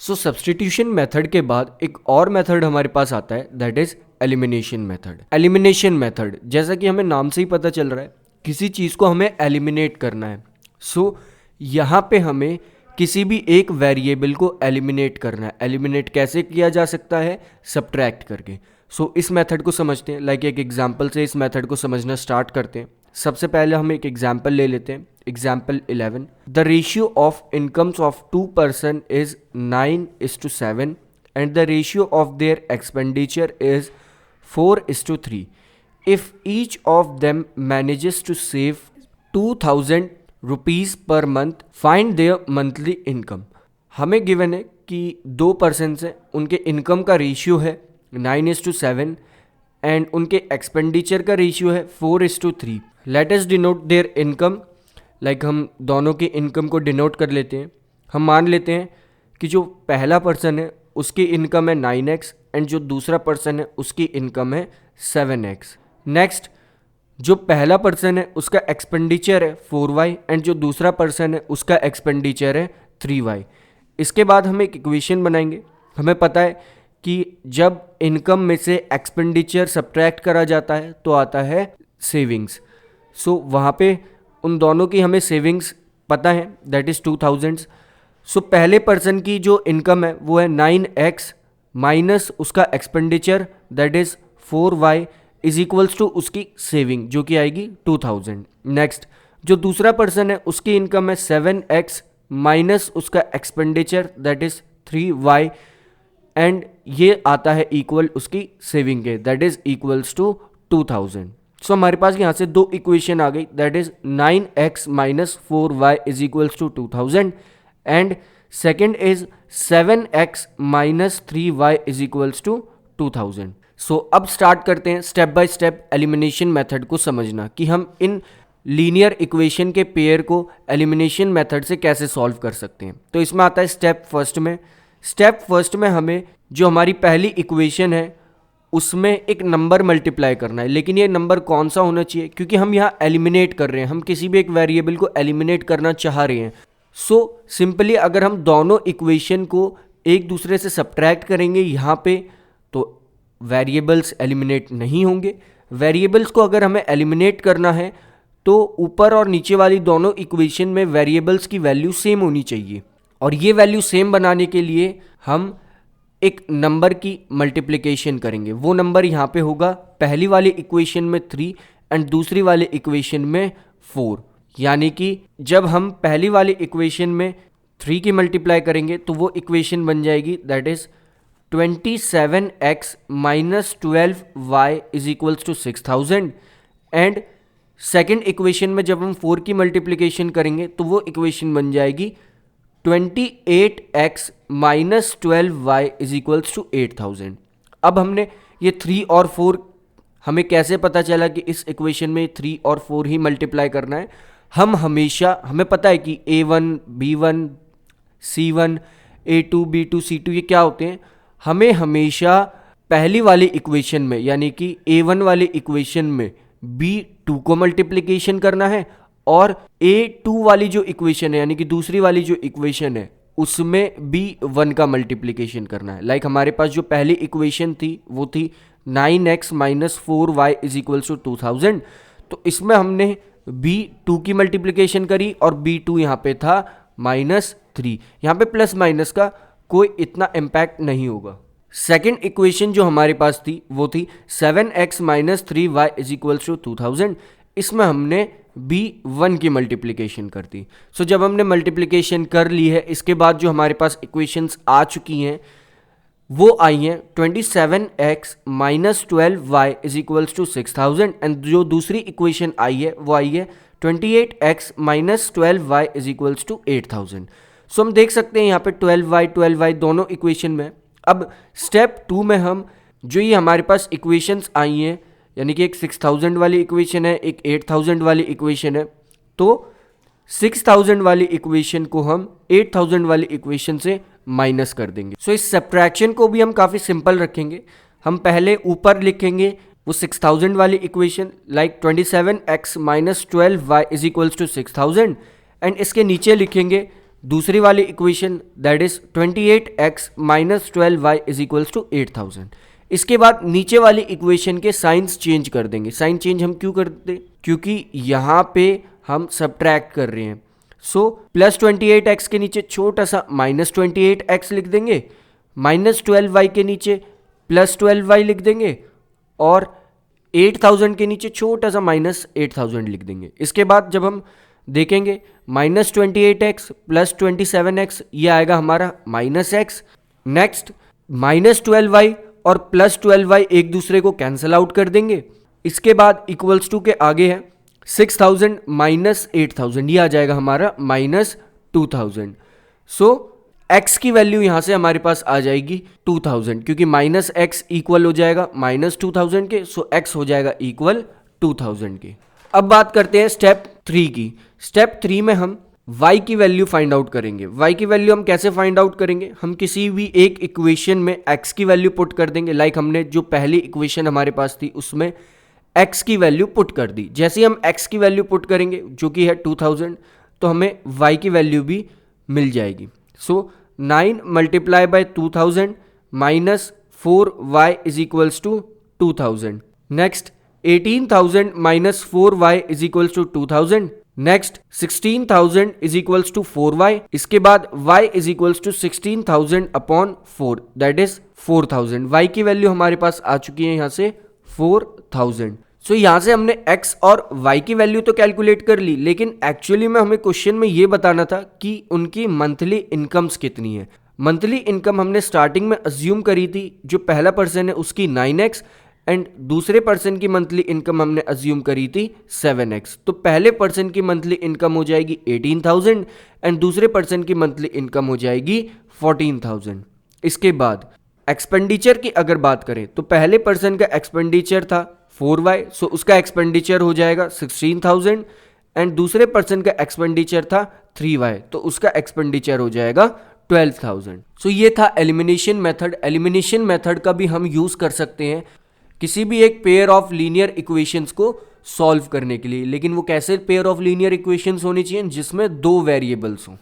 सो substitution method के बाद एक और मेथड हमारे पास आता है, that is elimination method. Elimination method, जैसा कि हमें नाम से ही पता चल रहा है, किसी चीज़ को हमें एलिमिनेट करना है। सो यहाँ पे हमें किसी भी एक वेरिएबल को एलिमिनेट करना है। एलिमिनेट कैसे किया जा सकता है? सब्ट्रैक्ट करके। सो इस मेथड को समझते हैं। लाइक एक एग्जांपल से इस मेथड को समझना स्टार्ट करते हैं। सबसे पहले हम एक एग्जांपल ले लेते हैं। Example 11, the ratio of incomes of 2 person is 9:7 and the ratio of their expenditure is 4:3. If each of them manages to save 2000 rupees per month, find their monthly income. हमें गिवन है कि 2 person है, उनके income का ratio है 9:7 and उनके expenditure का ratio है 4:3. Let us denote there income. Like हम दोनों की इनकम को डिनोट कर लेते हैं। हम मान लेते हैं कि जो पहला पर्सन है उसकी इनकम है 9x एंड जो दूसरा पर्सन है उसकी इनकम है 7x। नेक्स्ट, जो पहला पर्सन है उसका एक्सपेंडिचर है 4y एंड जो दूसरा पर्सन है उसका एक्सपेंडिचर है 3y। इसके बाद हम एक इक्वेशन बनाएंगे। हमें पता है कि जब इनकम में से एक्सपेंडिचर सब्ट्रैक्ट करा जाता है तो आता है सेविंग्स। सो वहाँ पे उन दोनों की हमें सेविंग्स पता है, दैट इज़ 2000। सो पहले पर्सन की जो इनकम है वो है 9x माइनस उसका expenditure that is 4y is equals to उसकी सेविंग जो कि आएगी 2000। नेक्स्ट, जो दूसरा पर्सन है उसकी इनकम है 7x माइनस उसका expenditure that is 3y and ये आता है इक्वल उसकी सेविंग के, that is equals to 2000। So हमारे पास यहाँ से दो इक्वेशन आ गई, that is 9x minus 4y is equals to 2000 and second is 7x minus 3y is equals to 2000। So अब स्टार्ट करते हैं step by step elimination method को समझना कि हम इन लीनियर इक्वेशन के पेयर को एलिमिनेशन मेथड से कैसे सॉल्व कर सकते हैं। तो इसमें आता है स्टेप फर्स्ट में हमें जो हमारी पहली इक्वेशन है उसमें एक नंबर मल्टीप्लाई करना है। लेकिन ये नंबर कौन सा होना चाहिए? क्योंकि हम यहाँ एलिमिनेट कर रहे हैं, हम किसी भी एक वेरिएबल को एलिमिनेट करना चाह रहे हैं। सो सिंपली अगर हम दोनों इक्वेशन को एक दूसरे से सब्ट्रैक्ट करेंगे यहाँ पे तो वेरिएबल्स एलिमिनेट नहीं होंगे। वेरिएबल्स को अगर हमें एलिमिनेट करना है तो ऊपर और नीचे वाली दोनों इक्वेशन में वेरिएबल्स की वैल्यू सेम होनी चाहिए, और ये वैल्यू सेम बनाने के लिए हम एक नंबर की मल्टीप्लिकेशन करेंगे। वो नंबर यहाँ पे होगा पहली वाली इक्वेशन में 3 एंड दूसरी वाली इक्वेशन में 4। यानी कि जब हम पहली वाली इक्वेशन में 3 की मल्टीप्लाई करेंगे तो वो इक्वेशन बन जाएगी that is 27x minus 12y is equals to 6000 and second equation में जब हम 4 की मल्टीप्लिकेशन करेंगे तो वो इक्वेशन बन जाएगी 28x minus 12y is equals to 8000। अब हमने ये 3 और 4, हमें कैसे पता चला कि इस इक्वेशन में 3 और 4 ही मल्टीप्लाई करना है? हमें पता है कि a1, b1, c1, a2, b2, c2 ये क्या होते हैं। हमें हमेशा पहली वाली इक्वेशन में यानी कि a1 वाली इक्वेशन में b2 को मल्टीप्लिकेशन करना है और a2 वाली जो इक्वेशन है यानी कि दूसरी वाली जो इक्वेशन है उसमें b1 का मल्टीप्लिकेशन करना है। लाइक हमारे पास जो पहली इक्वेशन थी वो थी 9x minus 4y is equals to 2000। तो इसमें हमने b2 की मल्टीप्लिकेशन करी और b2 यहाँ पे था -3। यहाँ पे प्लस माइनस का कोई इतना इम्पैक्ट नहीं होगा। सेकेंड इक्वेशन जो हमारे पास थी वो थी 7x minus 3y is equals to 2000। इसमें हमने b1 की मल्टीप्लिकेशन कर दी। सो जब हमने मल्टीप्लिकेशन कर ली है इसके बाद जो हमारे पास इक्वेशंस आ चुकी हैं वो आई हैं 27x minus 12y is equals to 6000 and जो दूसरी इक्वेशन आई है वो आई है 28x minus 12y is equals to 8000। So हम देख सकते हैं यहाँ पे 12y दोनों इक्वेशन में। अब स्टेप 2 में हम जो ये हमारे पास इक्वेशंस आई हैं यानी कि एक 6000 वाली इक्वेशन है, एक 8000 वाली इक्वेशन है, तो 6000 वाली इक्वेशन को हम 8000 वाली इक्वेशन से माइनस कर देंगे। सो इस सब्ट्रैक्शन को भी हम काफ़ी सिंपल रखेंगे। हम पहले ऊपर लिखेंगे वो 6000 वाली equation like 27x minus 12y is equals to 6000 and इसके नीचे लिखेंगे दूसरी वाली equation that is 28x minus 12y is equals to 8000। इसके बाद नीचे वाली इक्वेशन के साइंस चेंज कर देंगे। साइन चेंज हम क्यों करते? क्योंकि यहाँ पे हम सब्ट्रैक्ट कर रहे हैं। सो प्लस 28x के नीचे छोटा सा माइनस 28x लिख देंगे, माइनस 12y के नीचे प्लस 12y लिख देंगे और 8000 के नीचे छोटा सा माइनस 8000 लिख देंगे। इसके बाद जब हम देखेंगे माइनस 28x प्लस 27x ये आएगा हमारा minus x। Next minus 12y और प्लस 12y एक दूसरे को कैंसिल आउट कर देंगे। इसके बाद इक्वल्स टू के आगे है 6000 माइनस 8000 ये आ जाएगा हमारा माइनस 2000। सो x की वैल्यू यहां से हमारे पास आ जाएगी 2000 क्योंकि माइनस x इक्वल हो जाएगा माइनस 2000 के। सो x हो जाएगा इक्वल 2000 के। अब बात करते हैं स्टेप 3 की। स्टेप 3 में हम y की वैल्यू फाइंड आउट करेंगे। y की वैल्यू हम कैसे फाइंड आउट करेंगे? हम किसी भी एक इक्वेशन में x की वैल्यू पुट कर देंगे। लाइक हमने जो पहली इक्वेशन हमारे पास थी उसमें x की वैल्यू पुट कर दी। जैसे ही हम x की वैल्यू पुट करेंगे जो कि है 2000 तो हमें y की वैल्यू भी मिल जाएगी। So 9 multiply by 2000 minus 4y is equals to 2000। Next 18,000 minus 4y is equals to 2000। Next 16,000 is equals to 4y। इसके बाद y is equals to 16,000 upon 4 that is 4000। y की वैल्यू हमारे पास आ चुकी है यहाँ से 4000। सो यहाँ से हमने x और y की वैल्यू तो कैलकुलेट कर ली, लेकिन एक्चुअली में हमें क्वेश्चन में ये बताना था कि उनकी मंथली इनकम्स कितनी है। मंथली इनकम हमने स्टार्टिंग में अज्यूम करी थी, जो पहला पर्सन है उसकी 9x एंड दूसरे पर्सन की मंथली इनकम हमने अज्यूम करी थी 7x। तो पहले पर्सन की मंथली इनकम हो जाएगी 18,000 एंड दूसरे पर्सन की मंथली इनकम हो जाएगी 14,000। इसके बाद एक्सपेंडिचर की अगर बात करें तो पहले पर्सन का एक्सपेंडिचर था 4y, सो उसका एक्सपेंडिचर हो जाएगा 16,000 एंड दूसरे पर्सन का एक्सपेंडिचर था 3y, तो उसका एक्सपेंडिचर हो जाएगा 12,000। सो ये था एलिमिनेशन मेथड। एलिमिनेशन मेथड का भी हम यूज कर सकते हैं किसी भी एक पेयर ऑफ लीनियर इक्वेशंस को सॉल्व करने के लिए। लेकिन वो कैसे पेयर ऑफ लीनियर इक्वेशंस होनी चाहिए? जिसमें 2 वेरिएबल्स हों।